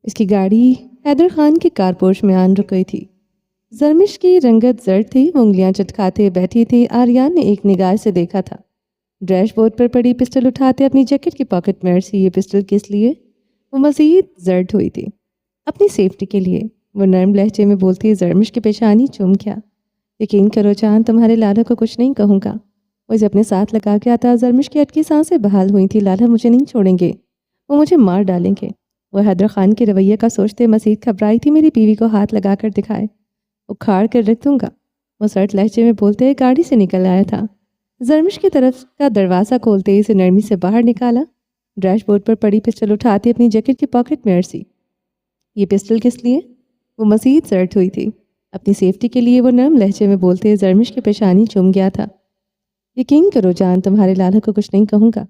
اس کی گاڑی حیدر خان کے کارپوش میں آن رک گئی تھی۔ زرمش کی رنگت زرد تھی، وہ انگلیاں چٹکھاتے بیٹھی تھی۔ آریان نے ایک نگاہ سے دیکھا تھا۔ ڈیش بورڈ پر پڑی پسٹل اٹھاتے اپنی جیکٹ کی پاکٹ میں عرصی، یہ پسٹل کس لیے؟ وہ مزید زرد ہوئی تھی۔ اپنی سیفٹی کے لیے، وہ نرم لہجے میں بولتی زرمش کی پیشانی چوم گیا۔ یقین کرو جان، تمہارے لالا کو کچھ نہیں کہوں گا۔ وہ اسے اپنے ساتھ لگا کے آتا۔ زرمش کی اٹکی سانسیں بحال ہوئی تھی۔ لالا مجھے نہیں چھوڑیں گے، وہ مجھے مار ڈالیں گے۔ وہ حیدر خان کے رویے کا سوچتے مزید گھبرائی تھی۔ میری بیوی کو ہاتھ لگا کر دکھائے، اکھاڑ کر رکھ دوں گا، وہ سرد لہجے میں بولتے گاڑی سے نکل آیا تھا۔ زرمش کی طرف کا دروازہ کھولتے اسے نرمی سے باہر نکالا۔ ڈیش بورڈ پر پڑی پسٹل اٹھاتی اپنی جیکٹ کی پاکٹ میں عرصی، یہ پسٹل کس لیے؟ وہ مزید زرد ہوئی تھی۔ اپنی سیفٹی کے لیے، وہ نرم لہجے میں بولتے زرمش کی پیشانی چوم گیا تھا۔ یقین کرو جان، تمہارے لالا کو کچھ نہیں کہوں گا۔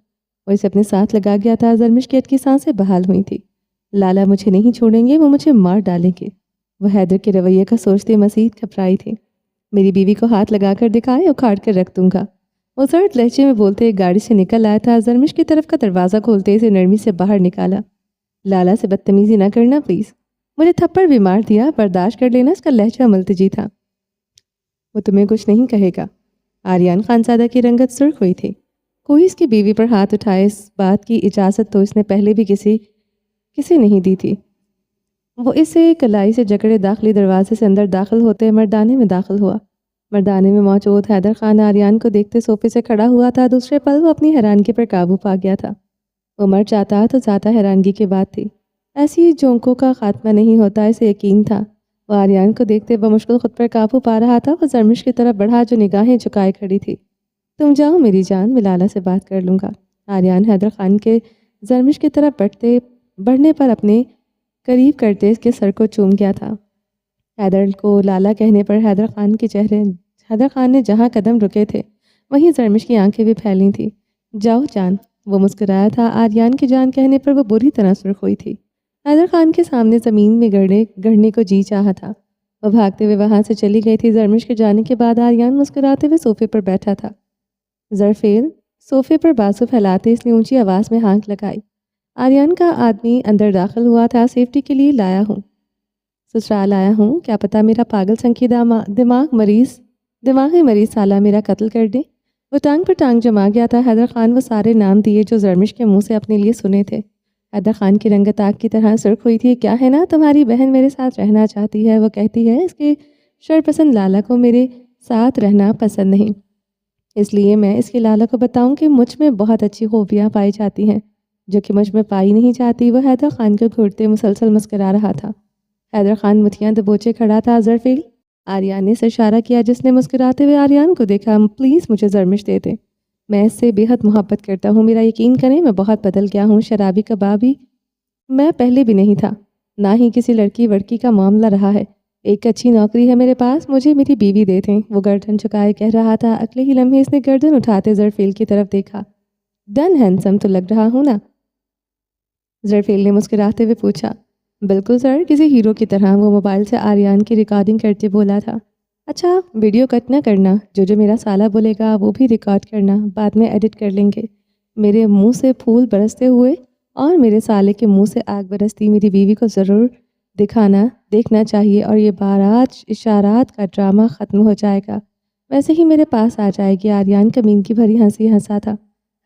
وہ اسے اپنے ساتھ لگا گیا تھا۔ زرمش کی اٹکی سانسیں بحال ہوئی تھی۔ لالا مجھے نہیں چھوڑیں گے، وہ مجھے مار ڈالیں گے۔ وہ حیدر کے رویے کا سوچتے مزید گھبرائی تھی۔ میری بیوی کو ہاتھ لگا کر دکھائے، اکھاڑ کر رکھ دوں گا، وہ سرد لہجے میں بولتے گاڑی سے نکل آیا تھا۔ زرمش کی طرف کا دروازہ کھولتے اسے نرمی سے باہر نکالا۔ لالا سے بدتمیزی نہ کرنا پلیز، مجھے تھپڑ بھی مار دیا، برداشت کر لینا۔ اس کا لہجہ ملتجی تھا۔ وہ تمہیں کچھ نہیں کہے گا۔ آریان خانزادہ کی رنگت سرخ ہوئی تھی۔ کوئی اس کی بیوی پر ہاتھ اٹھائے، اس بات کی اجازت تو اس نے پہلے بھی کسی نہیں دی تھی۔ وہ اسے کلائی سے جکڑے داخلی دروازے سے اندر داخل ہوتے مردانے میں داخل ہوا۔ مردانے میں موجود حیدر خان آریان کو دیکھتے صوفے سے کھڑا ہوا تھا۔ دوسرے پل وہ اپنی حیرانگی پر قابو پا گیا تھا۔ وہ مر جاتا تو زیادہ حیرانگی کی بات تھی۔ ایسی جونکوں کا خاتمہ نہیں ہوتا، اسے یقین تھا۔ وہ آریان کو دیکھتے بمشکل خود پر قابو پا رہا تھا۔ وہ زرمش کی طرف بڑھا جو نگاہیں جھکائے کھڑی تھی۔ تم جاؤ میری جان، میں لالا سے بات کر لوں گا۔ آریان حیدر خان کے زرمش کی طرف بڑھنے پر اپنے قریب کرتے اس کے سر کو چوم گیا تھا۔ حیدر کو لالا کہنے پر حیدر خان نے جہاں قدم رکے تھے وہیں زرمش کی آنکھیں بھی پھیلی تھیں۔ جاؤ جان، وہ مسکرایا تھا۔ آریان کی جان کہنے پر وہ بری طرح سرخ ہوئی تھی۔ حیدر خان کے سامنے زمین میں گڑنے کو جی چاہا تھا۔ وہ بھاگتے ہوئے وہاں سے چلی گئی تھی۔ زرمش کے جانے کے بعد آریان مسکراتے ہوئے صوفے پر بیٹھا تھا۔ زرفیل صوفے پر بازو پھیلاتے اس نے اونچی آواز میں ہانک لگائی۔ آریان کا آدمی اندر داخل ہوا تھا۔ سیفٹی کے لیے لایا ہوں، سسرال آیا ہوں، کیا پتا میرا پاگل سنکی دماغی مریض سالہ میرا قتل کر دے۔ وہ ٹانگ پر ٹانگ جما گیا تھا۔ حیدر خان وہ سارے نام دیے جو زرمش کے منہ سے اپنے لیے سنے تھے۔ حیدر خان کی رنگت آگ کی طرح سرخ ہوئی تھی۔ کیا ہے نا، تمہاری بہن میرے ساتھ رہنا چاہتی ہے۔ وہ کہتی ہے اس کے شرپسند لالا کو میرے ساتھ رہنا پسند نہیں، اس لیے میں اس کے لالا کو بتاؤں کہ مجھ میں بہت اچھی خوبیاں پائی جاتی ہیں جو کہ مجھ میں پائی نہیں جاتی۔ وہ حیدر خان کو گھورتے مسلسل مسکرا رہا تھا۔ حیدر خان متھیاں دبوچے کھڑا تھا۔ زرفیل، آریان نے سے اشارہ کیا جس نے مسکراتے ہوئے آریان کو دیکھا۔ پلیز مجھے زرمش دے دیں، میں اس سے بے حد محبت کرتا ہوں۔ میرا یقین کریں، میں بہت بدل گیا ہوں۔ شرابی کبابی میں پہلے بھی نہیں تھا، نہ ہی کسی لڑکی وڑکی کا معاملہ رہا ہے۔ ایک اچھی نوکری ہے میرے پاس، مجھے میری بیوی دے دیں، وہ گردن جھکائے کہہ رہا تھا۔ اگلے ہی لمحے اس نے گردن اٹھاتے زرفیل کی طرف دیکھا۔ ڈن ہینسم تو لگ رہا ہوں نا؟ زرفیل نے مسکراتے ہوئے پوچھا۔ بالکل سر، کسی ہیرو کی طرح، وہ موبائل سے آریان کی ریکارڈنگ کرتے بولا تھا۔ اچھا، ویڈیو کٹ نہ کرنا، جو میرا سالہ بولے گا وہ بھی ریکارڈ کرنا، بعد میں ایڈٹ کر لیں گے۔ میرے منہ سے پھول برستے ہوئے اور میرے سالے کے منہ سے آگ برستی میری بیوی کو ضرور دیکھنا چاہیے، اور یہ بارات اشارات کا ڈرامہ ختم ہو جائے گا۔ ویسے ہی میرے پاس آ جائے گی۔ آریان کمین کی بھری ہنسی ہنسا تھا۔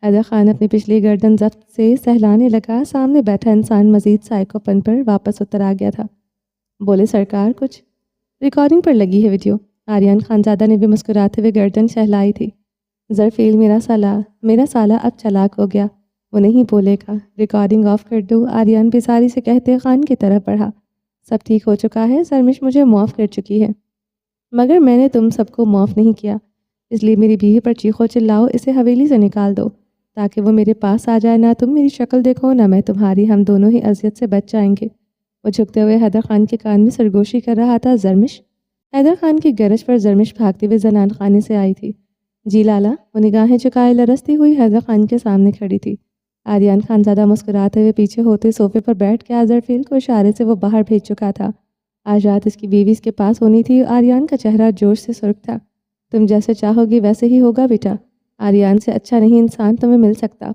حیدر خان اپنی پچھلی گردن ضبط سے سہلانے لگا۔ سامنے بیٹھا انسان مزید سائیکو پن پر واپس اتر آ گیا تھا۔ بولے سرکار، کچھ ریکارڈنگ پر لگی ہے ویڈیو؟ آریان خانزادہ نے بھی مسکراتے ہوئے گردن سہلائی تھی۔ زرفیل، میرا سالہ اب چالاک ہو گیا، وہ نہیں بولے گا۔ ریکارڈنگ آف کر دو، آریان بیزاری سے کہتے خان کی طرف بڑھا۔ سب ٹھیک ہو چکا ہے، زرمش مجھے معاف کر چکی ہے، مگر میں نے تم سب کو معاف نہیں کیا، اس لیے میری بیوی پر چیخو چلاؤ، اسے حویلی سے نکال دو تاکہ وہ میرے پاس آ جائے۔ نہ تم میری شکل دیکھو نہ میں تمہاری، ہم دونوں ہی اذیت سے بچ جائیں گے۔ وہ جھکتے ہوئے حیدر خان کے کان میں سرگوشی کر رہا تھا۔ زرمش، حیدر خان کی گرج پر زرمش بھاگتے ہوئے زنان خانے سے آئی تھی۔ جی لالا، وہ نگاہیں چکائے لرزتی ہوئی حیدر خان کے سامنے کھڑی تھی۔ آریان خانزادہ مسکراتے ہوئے پیچھے ہوتے صوفے پر بیٹھ کے زرفیل کو اشارے سے وہ باہر بھیج چکا تھا۔ آج رات اس کی بیوی اس کے پاس ہونی تھی۔ آریان کا چہرہ جوش سے سرخ تھا۔ تم جیسے چاہو گی ویسے ہی ہوگا بیٹا، آریان سے اچھا نہیں انسان تمہیں مل سکتا۔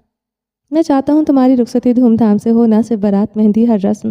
میں چاہتا ہوں تمہاری رخصتی دھوم دھام سے ہو، نہ صرف بارات، مہندی، ہر رسم۔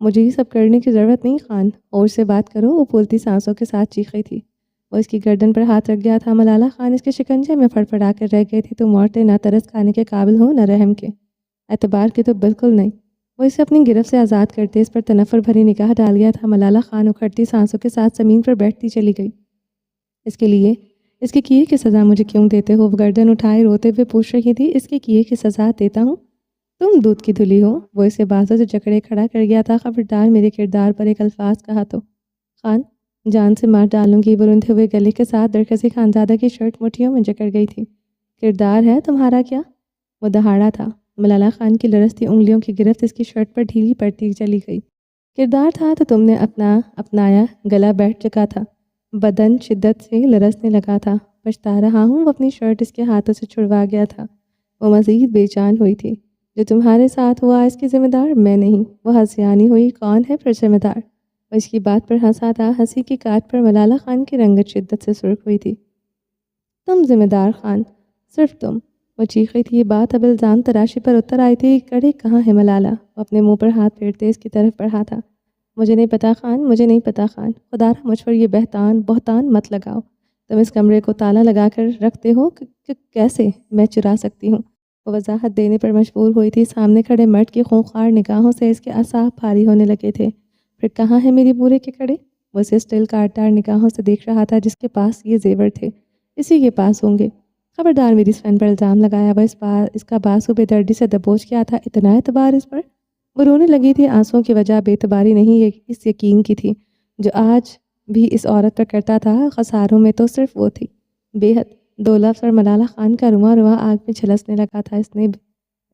مجھے یہ سب کرنے کی ضرورت نہیں خان، اور سے بات کرو، وہ پھولتی سانسوں کے ساتھ چیخ رہی تھی۔ وہ اس کی گردن پر ہاتھ رکھ گیا تھا۔ ملالہ خان اس کے شکنجے میں فڑفڑا کر رہ گئی تھی۔ تم عورتیں نہ ترس کھانے کے قابل ہو نہ رحم کے، اعتبار کے تو بالکل نہیں۔ وہ اسے اپنی گرفت سے آزاد کرتے اس پر تنفر بھری نگاہ ڈال گیا تھا۔ ملالہ خان اکھڑتی سانسوں کے ساتھ زمین پر بیٹھتی چلی گئی۔ اس کے لیے، اس کے کیے کی سزا مجھے کیوں دیتے ہو؟ وہ گردن اٹھائے روتے ہوئے پوچھ رہی تھی۔ اس کے کیے کی سزا دیتا ہوں؟ تم دودھ کی دھلی ہو؟ وہ اسے بازوں سے جکڑے کھڑا کر گیا تھا۔ خبردار میرے کردار پر ایک الفاظ کہا تو خان جان سے مار ڈالوں گی۔ وہ روندے ہوئے گلے کے ساتھ درخسی خانزادہ کی شرٹ مٹھیوں میں جکڑ گئی تھی۔ کردار ہے تمہارا کیا؟ وہ دہاڑا تھا۔ ملالہ خان کی لرزتی انگلیوں کی گرفت اس کی شرٹ پر ڈھیلی پڑتی چلی گئی۔ کردار تھا تو تم نے اپنایا، گلا بیٹھ چکا تھا، بدن شدت سے لرزنے لگا تھا۔ پچھتا رہا ہوں۔ وہ اپنی شرٹ اس کے ہاتھوں سے چھڑوا گیا تھا۔ وہ مزید بے چین ہوئی تھی۔ جو تمہارے ساتھ ہوا اس کی ذمہ دار میں نہیں۔ وہ ہنسیانی ہوئی۔ کون ہے پھر ذمہ دار؟ وہ اس کی بات پر ہنسا تھا۔ ہنسی کی کاٹ پر ملالہ خان کی رنگت شدت سے سرخ ہوئی تھی۔ تم ذمہ دار خان، صرف تم، وہ چیخ رہی تھی۔ یہ بات اب الزام تراشی پر اتر آئی تھی۔ کڑے کہاں ہے ملالہ؟ وہ اپنے منہ پر ہاتھ پھیرتے اس کی طرف بڑھا تھا۔ مجھے نہیں پتا خان، مجھے نہیں پتا خان۔ خدا را مجھ پر یہ بہتان مت لگاؤ۔ تم اس کمرے کو تالا لگا کر رکھتے ہو کہ کیسے میں چرا سکتی ہوں؟ وہ وضاحت دینے پر مجبور ہوئی تھی۔ سامنے کھڑے مرد کی خونخوار نگاہوں سے اس کے اعصاب بھاری ہونے لگے تھے۔ پھر کہاں ہے میری بورے کے کڑے؟ وہ اسے اسٹیل کاٹدار نگاہوں سے دیکھ رہا تھا۔ جس کے پاس یہ زیور تھے اسی کے پاس ہوں گے۔ خبردار میری سوین پر الزام لگایا۔ وہ اس کا بازو بے دردی سے دبوچ کیا تھا۔ اتنا اعتبار اس پر؟ وہ رونے لگی تھی۔ آنسوؤں کی وجہ بے اعتباری نہیں، یہ اس یقین کی تھی جو آج بھی اس عورت پر کرتا تھا۔ خساروں میں تو صرف وہ تھی، بے حد۔ دو لفظ اور ملالہ خان کا رواں رواں آگ میں جھلسنے لگا تھا۔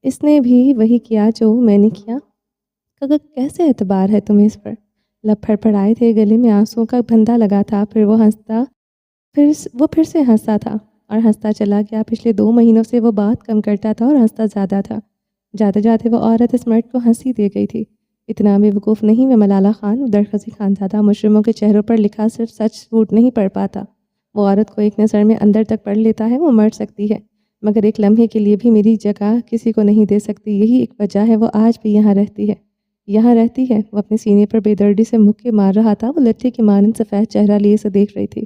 اس نے بھی وہی کیا جو میں نے کیا؟ کیسے اعتبار ہے تمہیں اس پر؟ لب پھڑپھڑائے تھے، گلے میں آنسوؤں کا بندھا لگا تھا۔ پھر وہ پھر سے ہنستا تھا اور ہنستا چلا گیا۔ پچھلے 2 مہینوں سے وہ بات کم کرتا تھا اور ہنستا زیادہ تھا۔ جاتے جاتے وہ عورت اس مرد کو ہنسی دے گئی تھی۔ اتنا بے وقوف نہیں میں ملالہ خان، درخسی خانزادہ مجرموں کے چہروں پر لکھا صرف سچ جھوٹ نہیں پڑھ پاتا۔ وہ عورت کو ایک نظر میں اندر تک پڑھ لیتا ہے۔ وہ مر سکتی ہے مگر ایک لمحے کے لیے بھی میری جگہ کسی کو نہیں دے سکتی۔ یہی ایک وجہ ہے وہ آج بھی یہاں رہتی ہے۔ وہ اپنے سینے پر بے دردی سے مکے مار رہا تھا۔ وہ لٹھی کی مانند سفید چہرہ لیے اسے دیکھ رہی تھی۔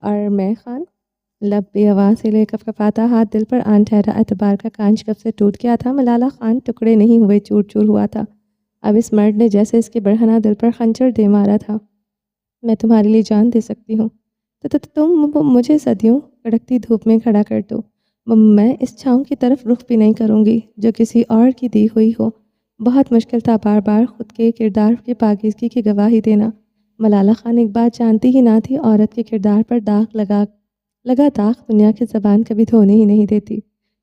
اور میں خان؟ لب بے آواز سے لے کپکپاتا ہاتھ دل پر آن ٹھہرا۔ اعتبار کا کانچ کب سے ٹوٹ گیا تھا۔ ملالہ خان ٹکڑے نہیں ہوئے، چور چور ہوا تھا۔ اب اس مرد نے جیسے اس کے برہنہ دل پر خنجر دے مارا تھا۔ میں تمہارے لیے جان دے سکتی ہوں۔ تو تم مجھے صدیوں کڑکتی دھوپ میں کھڑا کر دو، میں اس چھاؤں کی طرف رخ بھی نہیں کروں گی جو کسی اور کی دی ہوئی ہو۔ بہت مشکل تھا بار بار خود کے کردار کی پاکیزگی کی گواہی دینا۔ ملالہ خان ایک بات جانتی ہی نہ تھی، عورت کے کردار پر لگا داغ دنیا کی زبان کبھی دھونے ہی نہیں دیتی۔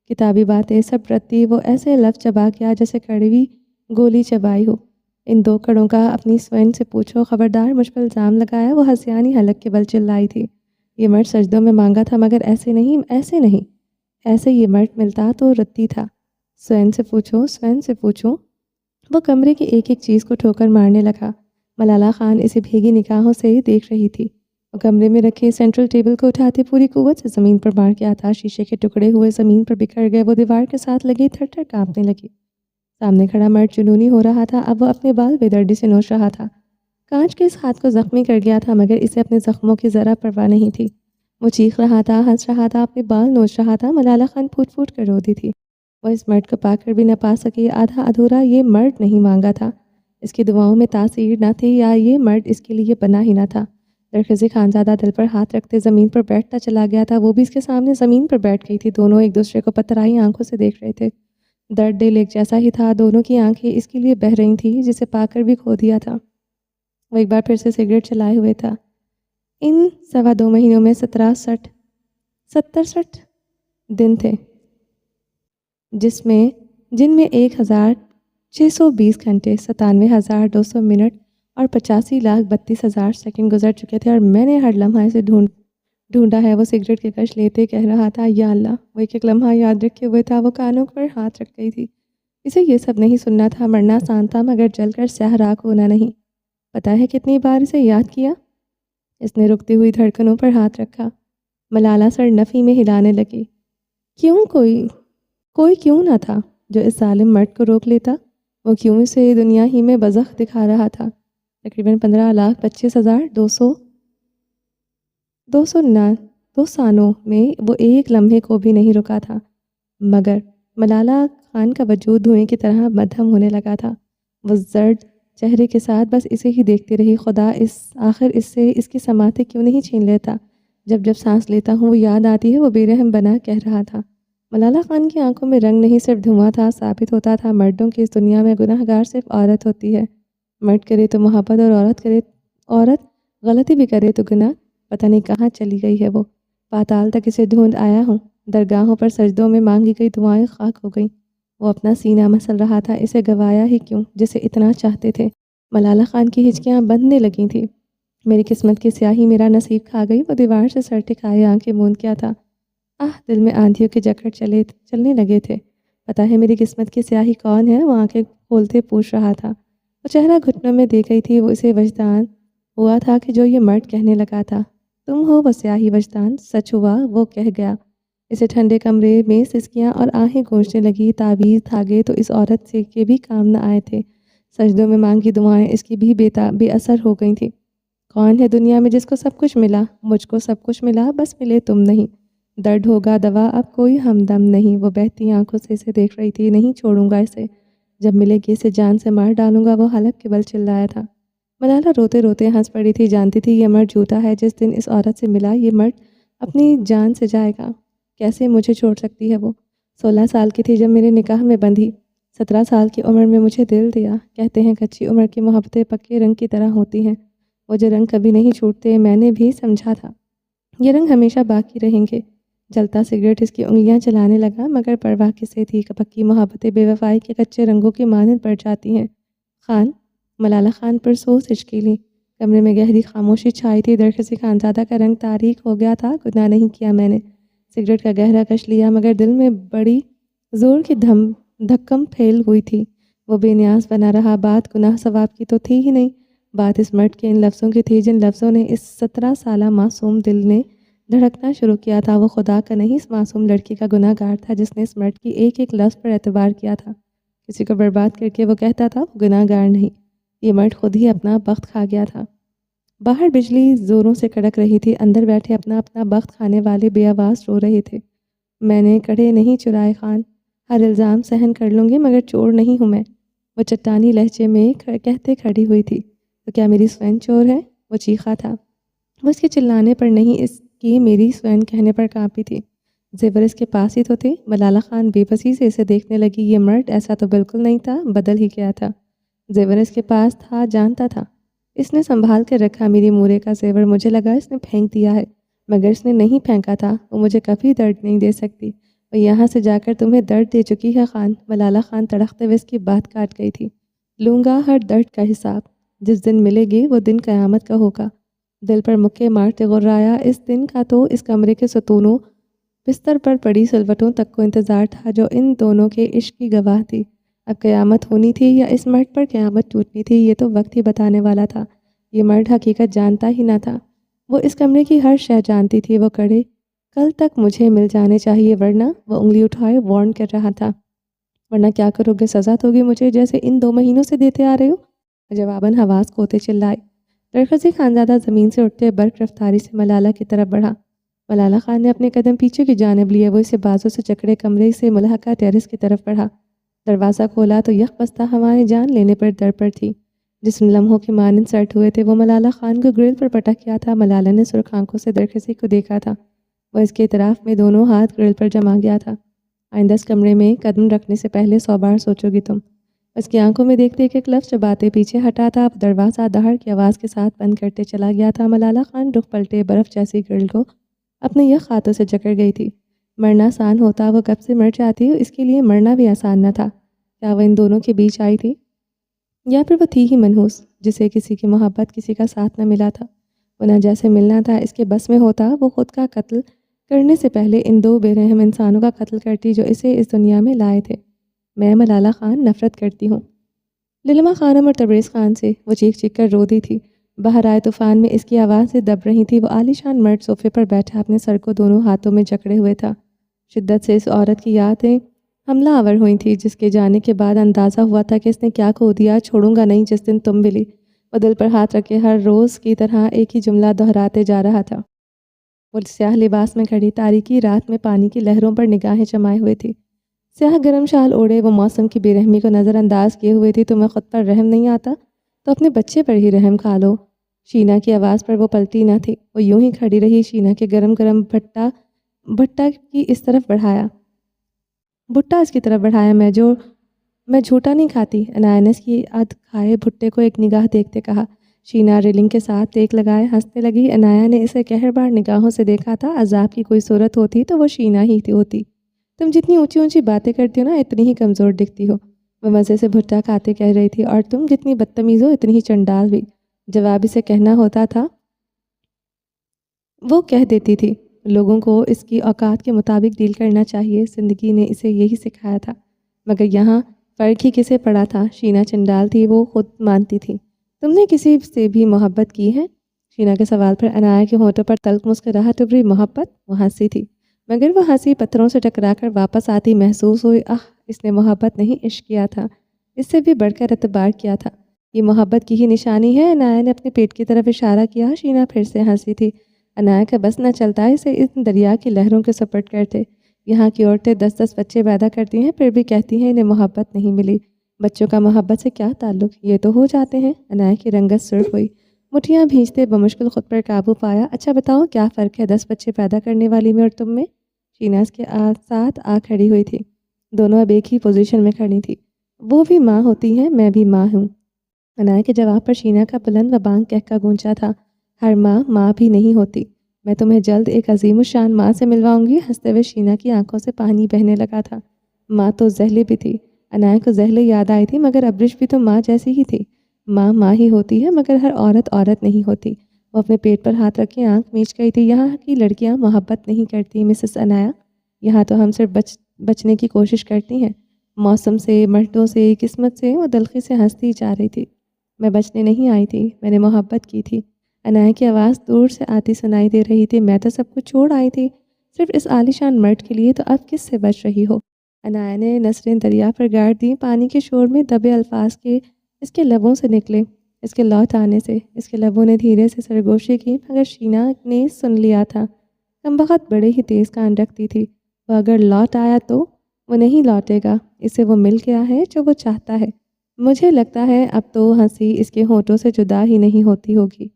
کتابی باتیں سب رتی وہ ایسے لفظ چبا گیا جیسے کڑوی گولی چبائی ہو۔ ان 2 کڑوں کا اپنی سوین سے پوچھو۔ خبردار مجھ پر الزام لگایا۔ وہ ہنسیانی حلق کے بل چلائی تھی۔ یہ مرد سجدوں میں مانگا تھا مگر ایسے نہیں۔ ایسے یہ مرد ملتا تو رتی تھا۔ سوین سے پوچھو۔ وہ کمرے کی ایک ایک چیز کو ٹھوکر مارنے لگا۔ ملالہ خان اسے بھیگی نگاہوں سے دیکھ رہی تھی۔ وہ کمرے میں رکھے سینٹرل ٹیبل کو اٹھاتے پوری قوت سے زمین پر مار گیا تھا۔ شیشے کے ٹکڑے ہوئے زمین پر بکھر گئے۔ وہ دیوار کے ساتھ لگی تھر تھر کانپنے لگی۔ سامنے کھڑا مرد جنونی ہو رہا تھا۔ اب وہ اپنے بال بے دردی سے نوچ رہا تھا۔ کانچ کے اس ہاتھ کو زخمی کر گیا تھا مگر اسے اپنے زخموں کی ذرا پرواہ نہیں تھی۔ وہ چیخ رہا تھا، ہنس رہا تھا، اپنے بال نوچ رہا تھا۔ ملالہ خان پھوٹ پھوٹ کر روتی تھی۔ وہ اس مرد کو پا کر بھی نہ پا سکی۔ آدھا ادھورا یہ مرد نہیں مانگا تھا۔ اس کی دعاؤں میں تاثیر نہ تھی یا یہ مرد اس کے لیے بنا ہی نہ تھا۔ درخسی خانزادہ دل پر ہاتھ رکھتے زمین پر بیٹھتا چلا گیا تھا۔ وہ بھی اس کے سامنے زمین پر بیٹھ گئی تھی۔ دونوں ایک دوسرے کو پترائی آنکھوں سے دیکھ رہے تھے۔ درد دل ایک جیسا ہی تھا۔ دونوں کی آنکھیں اس کے لیے بہہ رہی تھیں جسے پا کر بھی کھو دیا تھا۔ وہ ایک بار پھر سے سگریٹ چلائے ہوئے تھا۔ ان 2.25 مہینوں میں 67 دن تھے جن میں 1620 گھنٹے، 97,200 منٹ اور 85,32,000 سیکنڈ گزر چکے تھے، اور میں نے ہر لمحہ اسے ڈھونڈا ہے۔ وہ سگریٹ کی کش لیتے کہہ رہا تھا، یا اللہ۔ وہ ایک ایک لمحہ یاد رکھے ہوئے تھا۔ وہ کانوں پر ہاتھ رکھ گئی تھی۔ اسے یہ سب نہیں سننا تھا۔ مرنا آسان تھا مگر جل کر سیاہ راکھ ہونا نہیں۔ پتہ ہے کتنی بار اسے یاد کیا؟ اس نے رکتی ہوئی دھڑکنوں پر ہاتھ رکھا۔ ملالہ سر نفی میں ہلانے لگی۔ کوئی کیوں نہ تھا جو اس ظالم مرد کو روک لیتا؟ وہ کیوں سے دنیا ہی میں بزخ دکھا رہا تھا۔ تقریباً 15,25,200 دو سانوں میں وہ ایک لمحے کو بھی نہیں رکا تھا، مگر ملالہ خان کا وجود دھوئیں کی طرح مدھم ہونے لگا تھا۔ وہ زرد چہرے کے ساتھ بس اسے ہی دیکھتی رہی۔ خدا آخر اس سے اس کی سماعتیں کیوں نہیں چھین لیتا؟ جب جب سانس لیتا ہوں وہ یاد آتی ہے، وہ بے رحم بنا کہہ رہا تھا۔ ملالہ خان کی آنکھوں میں رنگ نہیں صرف دھواں تھا۔ ثابت ہوتا تھا مردوں کی اس دنیا میں گناہ گار صرف عورت ہوتی ہے۔ مرد کرے تو محبت اور عورت غلطی بھی کرے تو گناہ۔ پتہ نہیں کہاں چلی گئی ہے وہ، پاتال تک اسے ڈھونڈ آیا ہوں۔ درگاہوں پر سجدوں میں مانگی گئی دعائیں خاک ہو گئیں۔ وہ اپنا سینہ مسل رہا تھا، اسے گوایا ہی کیوں جسے اتنا چاہتے تھے۔ ملالہ خان کی ہچکیاں بندھنے لگی تھیں۔ میری قسمت کی سیاہی میرا نصیب کھا گئی۔ وہ دیوار سے سر ٹکائے آنکھیں موند کیا تھا۔ دل میں آندھیوں کے جکڑ چلنے لگے تھے۔ پتہ ہے میری قسمت کی سیاہی کون ہے؟ وہ آنکھیں کھولتے پوچھ رہا تھا۔ وہ چہرہ گھٹنوں میں دے گئی تھی۔ وہ اسے وجدان ہوا تھا کہ جو یہ مرد کہنے لگا تھا، تم ہو وہ سیاہی وجدان، سچ ہوا وہ کہہ گیا۔ اسے ٹھنڈے کمرے میں سسکیاں اور آہیں گونجنے لگی۔ تعویذ دھاگے تو اس عورت سے کے بھی کام نہ آئے تھے۔ سجدوں میں مانگی دعائیں اس کی بھی بے اثر ہو گئی تھیں۔ کون ہے دنیا میں جس کو سب کچھ ملا؟ مجھ کو سب کچھ ملا، بس ملے تم نہیں۔ درد ہوگا دوا اب کوئی ہمدم نہیں۔ وہ بہتی آنکھوں سے اسے دیکھ رہی تھی۔ نہیں چھوڑوں گا اسے، جب ملے گی اسے جان سے مار ڈالوں گا، وہ حلق کے بل چلایا تھا۔ ملالہ روتے روتے ہنس پڑی تھی۔ جانتی تھی یہ مرد جھوٹا ہے۔ جس دن اس عورت سے ملا یہ مرد اپنی جان سے جائے گا۔ کیسے مجھے چھوڑ سکتی ہے وہ؟ 16 سال کی تھی جب میرے نکاح میں بندھی۔ 17 سال کی عمر میں مجھے دل دیا۔ کہتے ہیں کچی عمر کی محبتیں پکے رنگ کی طرح ہوتی ہیں۔ وہ جو رنگ کبھی نہیں چھوٹتے، میں نے بھی سمجھا تھا یہ رنگ ہمیشہ باقی رہیں گے۔ جلتا سگریٹ اس کی انگلیاں چلانے لگا، مگر پرواہ کسے تھی؟ پکی محبتیں بے وفائی کے کچے رنگوں کی مانند پڑ جاتی ہیں۔ خان ملالہ خان پرسوس ہچکی لی۔ کمرے میں گہری خاموشی چھائی تھی۔ درخسی خانزادہ کا رنگ تاریک ہو گیا تھا۔ گناہ نہیں کیا میں نے۔ سگریٹ کا گہرا کش لیا، مگر دل میں بڑی زور کی دھکم پھیل ہوئی تھی۔ وہ بے نیاز بنا رہا۔ بات گناہ ثواب کی تو تھی ہی نہیں، بات اس مرد کے ان لفظوں کی تھی جن لفظوں نے اس 17 سالہ معصوم دل نے دھڑکنا شروع کیا تھا۔ وہ خدا کا نہیں، اس معصوم لڑکی کا گناہ گار تھا جس نے اس مرد کی ایک ایک لفظ پر اعتبار کیا تھا۔ کسی کو برباد کر کے وہ کہتا تھا وہ گناہ گار نہیں۔ یہ مرد خود ہی اپنا بخت کھا گیا تھا۔ باہر بجلی زوروں سے کڑک رہی تھی۔ اندر بیٹھے اپنا اپنا بخت کھانے والے بے آواز رو رہے تھے۔ میں نے کڑے نہیں چرائے خان، ہر الزام سہن کر لوں گی، مگر چور نہیں ہوں میں، وہ چٹانی لہجے میں کہتے کھڑی ہوئی تھی۔ تو کیا میری سوین چور ہے؟ وہ چیخا تھا۔ وہ اس کے چلانے پر نہیں، اس کی میری سوین کہنے پر کانپی تھی۔ زیور اس کے پاس ہی تو تھے۔ ملالہ خان بے بسی سے اسے دیکھنے لگی۔ یہ مرد ایسا تو بالکل نہیں تھا، بدل ہی گیا تھا۔ زیور اس کے پاس تھا، جانتا تھا۔ اس نے سنبھال کر رکھا میری مورے کا زیور۔ مجھے لگا اس نے پھینک دیا ہے، مگر اس نے نہیں پھینکا تھا۔ وہ مجھے کبھی درد نہیں دے سکتی۔ وہ یہاں سے جا کر تمہیں درد دے چکی ہے خان۔ ملالہ خان تڑپتے ہوئے اس کی بات کاٹ گئی تھی۔ لوں گا ہر درد کا حساب۔ جس دن ملے گی وہ دن قیامت کا ہوگا۔ دل پر مکے مارتے غرایا۔ اس دن کا تو اس کمرے کے ستونوں، بستر پر پڑی سلوٹوں تک کو انتظار تھا جو ان دونوں کے عشق کی گواہ تھی۔ اب قیامت ہونی تھی یا اس مرد پر قیامت ٹوٹنی تھی، یہ تو وقت ہی بتانے والا تھا۔ یہ مرد حقیقت جانتا ہی نہ تھا۔ وہ اس کمرے کی ہر شے جانتی تھی۔ وہ کڑے کل تک مجھے مل جانے چاہیے، ورنہ وہ انگلی اٹھائے وارن کر رہا تھا۔ ورنہ کیا کرو گے؟ سزا دو گے مجھے جیسے ان 2 مہینوں سے دیتے آ رہے ہو؟ جواباً حواس کھوتے چلائے۔ درخسی خانزادہ زمین سے اٹھتے برق رفتاری سے ملالہ کی طرف بڑھا۔ ملالہ خان نے اپنے قدم پیچھے کی جانب لیے۔ وہ اسے بازو سے جکڑے کمرے سے ملحقہ ٹیرس کی طرف بڑھا۔ دروازہ کھولا تو یک بستہ ہوائیں جان لینے پر در پر تھی۔ جسم لمحوں کی مانند سرٹ ہوئے تھے۔ وہ ملالہ خان کو گرل پر پٹک گیا تھا۔ ملالہ نے سرخ آنکھوں سے درخسی کو دیکھا تھا۔ وہ اس کے اطراف میں دونوں ہاتھ گرل پر جما گیا تھا۔ آئندہ اس کمرے میں قدم رکھنے سے پہلے 100 بار سوچو گی تم۔ اس کی آنکھوں میں دیکھتے ایک ایک لفظ چباتے پیچھے ہٹا تھا۔ اب دروازہ دہڑ کی آواز کے ساتھ بند کرتے چلا گیا تھا۔ ملالہ خان رخ پلٹے برف جیسی گرل کو اپنے یک ہاتھوں سے جکڑ گئی تھی۔ مرنا آسان ہوتا، وہ کب سے مر جاتی، اس کے لیے مرنا بھی آسان نہ تھا۔ کیا وہ ان دونوں کے بیچ آئی تھی، یا پھر وہ تھی ہی منحوس جسے کسی کی محبت، کسی کا ساتھ نہ ملا تھا؟ وہ نہ جیسے ملنا تھا اس کے بس میں ہوتا، وہ خود کا قتل کرنے سے پہلے ان 2 بے رحم انسانوں کا قتل کرتی جو اسے اس دنیا میں لائے تھے۔ میں ملالہ خان نفرت کرتی ہوں للما خانم اور تبریز خان سے۔ وہ چیخ چیخ کر رو دی تھی۔ باہر آئے طوفان میں اس کی آوازیں دب رہی تھی۔ وہ عالیشان مرد صوفے پر بیٹھا اپنے سر کو دونوں ہاتھوں میں جکڑے ہوئے تھا۔ شدت سے اس عورت کی یادیں حملہ آور ہوئی تھی، جس کے جانے کے بعد اندازہ ہوا تھا کہ اس نے کیا کھو دیا، چھوڑوں گا نہیں جس دن تم ملی۔ وہ دل پر ہاتھ رکھے ہر روز کی طرح ایک ہی جملہ دہراتے جا رہا تھا۔ وہ سیاہ لباس میں کھڑی تاریکی رات میں پانی کی لہروں پر نگاہیں جمائے ہوئے تھی۔ سیاہ گرم شال اوڑے وہ موسم کی بے رحمی کو نظر انداز کیے ہوئے تھی۔ تمہیں خود پر رحم نہیں آتا تو اپنے بچے پر ہی رحم کھا لو۔ شینا کی آواز پر وہ پلٹی نہ تھی، وہ یوں ہی کھڑی رہی۔ شینا کے گرم گرم بھٹا کی اس طرف بڑھایا، بھٹا اس کی طرف بڑھایا۔ میں جھوٹا نہیں کھاتی، عنایا نے اس کی ادھ کھائے بھٹے کو ایک نگاہ دیکھتے کہا۔ شینا ریلنگ کے ساتھ ٹیک لگائے ہنسنے لگی۔ عنایا نے اسے قہربار نگاہوں سے دیکھا تھا۔ عذاب کی کوئی صورت ہوتی تو وہ شینا ہی ہوتی۔ تم جتنی اونچی اونچی باتیں کرتی ہو نا، اتنی ہی کمزور دکھتی ہو، وہ مزے سے بھٹا کھاتے کہہ رہی تھی۔ اور تم جتنی بدتمیز ہو اتنی ہی چنڈال بھی، جواب اسے کہنا ہوتا تھا وہ کہہ دیتی تھی۔ لوگوں کو اس کی اوقات کے مطابق ڈیل کرنا چاہیے، زندگی نے اسے یہی سکھایا تھا۔ مگر یہاں فرق ہی کسے پڑا تھا؟ شینا چنڈال تھی، وہ خود مانتی تھی۔ تم نے کسی سے بھی محبت کی ہے؟ شینا کے سوال پر عنایا کے ہونٹوں پر تلخ مسکراہٹ ابھری۔ محبت؟ وہ ہنسی تھی، مگر وہ ہنسی پتھروں سے ٹکرا کر واپس آتی محسوس ہوئی۔ اس نے محبت نہیں عشق کیا تھا، اس سے بھی بڑھ کر اعتبار کیا تھا۔ یہ محبت کی ہی نشانی ہے۔ عنایا نے اپنے پیٹ کی طرف اشارہ کیا۔ شینا پھر سے ہنسی تھی۔ عنایا کا بس نہ چلتا اسے اس دریا کی لہروں کے سپرٹ کرتے۔ یہاں کی عورتیں 10 بچے پیدا کرتی ہیں، پھر بھی کہتی ہیں انہیں محبت نہیں ملی۔ بچوں کا محبت سے کیا تعلق؟ یہ تو ہو جاتے ہیں۔ عنایا کی رنگت سرخ ہوئی، مٹھیاں بھینجتے بمشکل خود پر قابو پایا۔ اچھا بتاؤ، کیا فرق ہے 10 بچے پیدا کرنے والی میں اور تم میں؟ شینا اس کے ساتھ آ کھڑی ہوئی تھی۔ دونوں اب ایک ہی پوزیشن میں کھڑی تھی۔ وہ بھی ماں ہوتی ہیں، میں بھی ماں ہوں۔ عنایا کے جواب پر شینا کا بلند و بانگ کہکا گونجا تھا۔ ہر ماں بھی نہیں ہوتی۔ میں تمہیں جلد ایک عظیم الشان ماں سے ملواؤں گی۔ ہنستے ہوئے شینا کی آنکھوں سے پانی بہنے لگا تھا۔ ماں تو زہلے بھی تھی۔ عنایا کو زہلے یاد آئی تھی، مگر ابرش بھی تو ماں جیسی ہی تھی۔ ماں ہی ہوتی ہے، مگر ہر عورت نہیں ہوتی۔ وہ اپنے پیٹ پر ہاتھ رکھے آنکھ میچ گئی تھی۔ یہاں کی لڑکیاں محبت نہیں کرتی مسز عنایا، یہاں تو ہم صرف بچنے کی کوشش کرتی ہیں، موسم سے، مردوں سے، قسمت سے۔ وہ دلخی سے ہنستی جا رہی تھی۔ میں بچنے نہیں آئی تھی، میں نے محبت کی تھی۔ عنایا کی آواز دور سے آتی سنائی دے رہی تھی۔ میں تو سب کچھ چھوڑ آئی تھی صرف اس عالیشان مرد کے لیے، تو اب کس سے بچ رہی ہو؟ عنایا نے نظریں دریا پر گاڑ دیں۔ پانی کے شور میں دبے الفاظ کے اس کے لبوں سے نکلے، اس کے لوٹ آنے سے۔ اس کے لبوں نے دھیرے سے سرگوشی کی، مگر شینا نے سن لیا تھا۔ کمبخت بڑے ہی تیز کان رکھتی تھی۔ وہ اگر لوٹ آیا تو؟ وہ نہیں لوٹے گا، اسے وہ مل گیا ہے جو وہ چاہتا ہے۔ مجھے لگتا ہے اب تو ہنسی اس کے ہونٹوں سے جدا ہی نہیں ہوتی ہوگی۔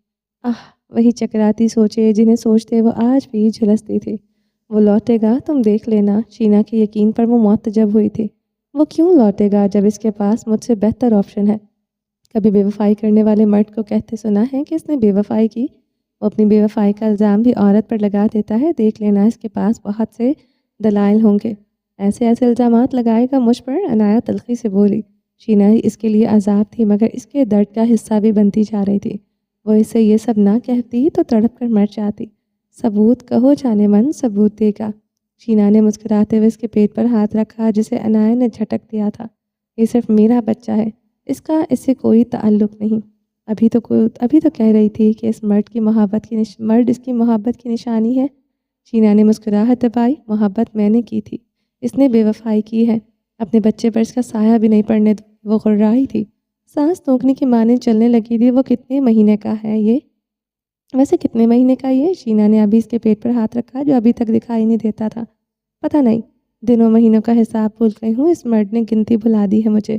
وہی چکراتی سوچے جنہیں سوچتے وہ آج بھی جھلستی تھی۔ وہ لوٹے گا، تم دیکھ لینا۔ شینا کے یقین پر وہ معتجب ہوئی تھی۔ وہ کیوں لوٹے گا جب اس کے پاس مجھ سے بہتر آپشن ہے؟ کبھی بے وفائی کرنے والے مرد کو کہتے سنا ہے کہ اس نے بے وفائی کی؟ وہ اپنی بے وفائی کا الزام بھی عورت پر لگا دیتا ہے۔ دیکھ لینا، اس کے پاس بہت سے دلائل ہوں گے۔ ایسے الزامات لگائے گا مجھ پر؟ عنایا تلخی سے بولی۔ شینا اس کے لیے عذاب تھی، مگر اس کے درد کا حصہ بھی بنتی جا رہی تھی۔ وہ اسے یہ سب نہ کہتی تو تڑپ کر مر جاتی۔ ثبوت کہو جانے من، ثبوت دے گا۔ شینا نے مسکراتے ہوئے اس کے پیٹ پر ہاتھ رکھا جسے عنایا نے جھٹک دیا تھا۔ یہ صرف میرا بچہ ہے، اس کا اس سے کوئی تعلق نہیں۔ ابھی تو کہہ رہی تھی کہ اس مرد اس کی محبت کی نشانی ہے۔ شینا نے مسکراہٹ دبائی۔ محبت میں نے کی تھی، اس نے بے وفائی کی ہے۔ اپنے بچے پر اس کا سایہ بھی نہیں پڑنے وہ غرائی تھی۔ سانس توکنے کی مانند چلنے لگی تھی۔ وہ کتنے مہینے کا ہے یہ؟ ویسے کتنے مہینے کا یہ؟ شینا نے ابھی اس کے پیٹ پر ہاتھ رکھا جو ابھی تک دکھائی نہیں دیتا تھا۔ پتہ نہیں، دنوں مہینوں کا حساب بھول گئی ہوں، اس مرد نے گنتی بھلا دی ہے مجھے۔